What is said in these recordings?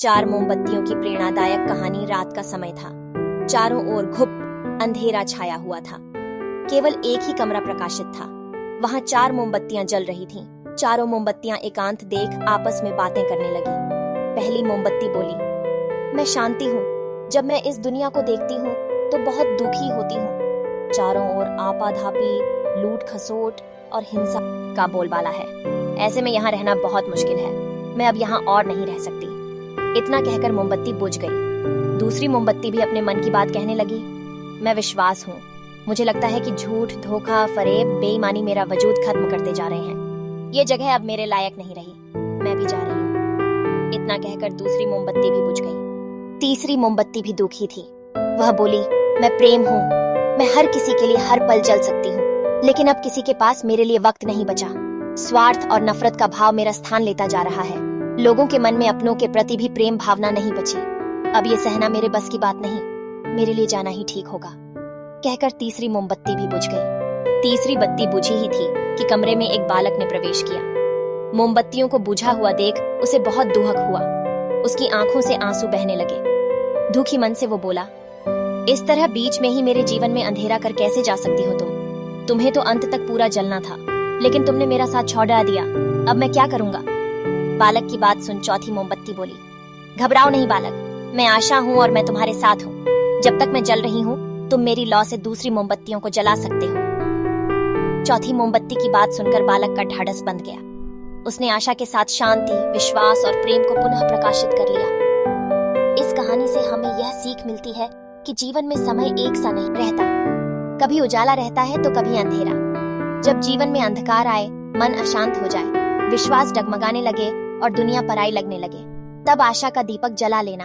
चार मोमबत्तियों की प्रेरणादायक कहानी। रात का समय था। चारों ओर घुप अंधेरा छाया हुआ था। केवल एक ही कमरा प्रकाशित था। वहां चार मोमबत्तियां जल रही थीं। चारों मोमबत्तियां एकांत देख आपस में बातें करने लगी। पहली मोमबत्ती बोली, मैं शांति हूँ। जब मैं इस दुनिया को देखती हूँ तो बहुत दुखी होती हूँ। चारों ओर आपाधापी, लूट खसोट और हिंसा का बोलबाला है। ऐसे में यहाँ रहना बहुत मुश्किल है। मैं अब यहाँ और नहीं रह सकती। इतना कहकर मोमबत्ती बुझ गई। दूसरी मोमबत्ती भी अपने मन की बात कहने लगी। मैं विश्वास हूँ। मुझे लगता है कि झूठ, धोखा, फरेब, बेईमानी मेरा वजूद खत्म करते जा रहे हैं। ये जगह अब मेरे लायक नहीं रही। मैं भी जा रही हूँ। इतना कहकर दूसरी मोमबत्ती भी बुझ गई। तीसरी मोमबत्ती भी दुखी थी। वह बोली, मैं प्रेम हूँ। मैं हर किसी के लिए हर पल जल सकती हूँ, लेकिन अब किसी के पास मेरे लिए वक्त नहीं बचा। स्वार्थ और नफरत का भाव मेरा स्थान लेता जा रहा है। लोगों के मन में अपनों के प्रति भी प्रेम भावना नहीं बची। अब ये सहना मेरे बस की बात नहीं। मेरे लिए जाना ही ठीक होगा। कहकर तीसरी मोमबत्ती भी बुझ गई। तीसरी बत्ती बुझी ही थी कि कमरे में एक बालक ने प्रवेश किया। मोमबत्तियों को बुझा हुआ देख उसे बहुत दुहक हुआ। उसकी आंखों से आंसू बहने लगे। दुखी मन से वो बोला, इस तरह बीच में ही मेरे जीवन में अंधेरा कर कैसे जा सकती हो तुम? तुम्हें तो अंत तक पूरा जलना था, लेकिन तुमने मेरा साथ छोड़ा दिया। अब मैं क्या करूंगा? बालक की बात सुन चौथी मोमबत्ती बोली, घबराओ नहीं बालक, मैं आशा हूँ और मैं तुम्हारे साथ हूँ। जब तक मैं जल रही हूँ तुम मेरी लौ से दूसरी मोमबत्तियों को जला सकते हो। चौथी मोमबत्ती की बात सुनकर बालक का ढाढ़स बंध गया। उसने आशा के साथ शांति, विश्वास और प्रेम को पुनः प्रकाशित कर लिया। इस कहानी से हमें यह सीख मिलती है कि जीवन में समय एक सा नहीं रहता। कभी उजाला रहता है तो कभी अंधेरा। जब जीवन में अंधकार आए, मन अशांत हो जाए, विश्वास डगमगाने लगे और दुनिया पराई लगने लगे, तब आशा का दीपक जला लेना।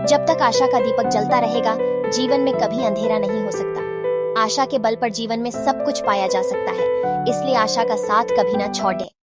जब तक आशा का दीपक जलता रहेगा, जीवन में कभी अंधेरा नहीं हो सकता। आशा के बल पर जीवन में सब कुछ पाया जा सकता है। इसलिए आशा का साथ कभी ना छोड़े।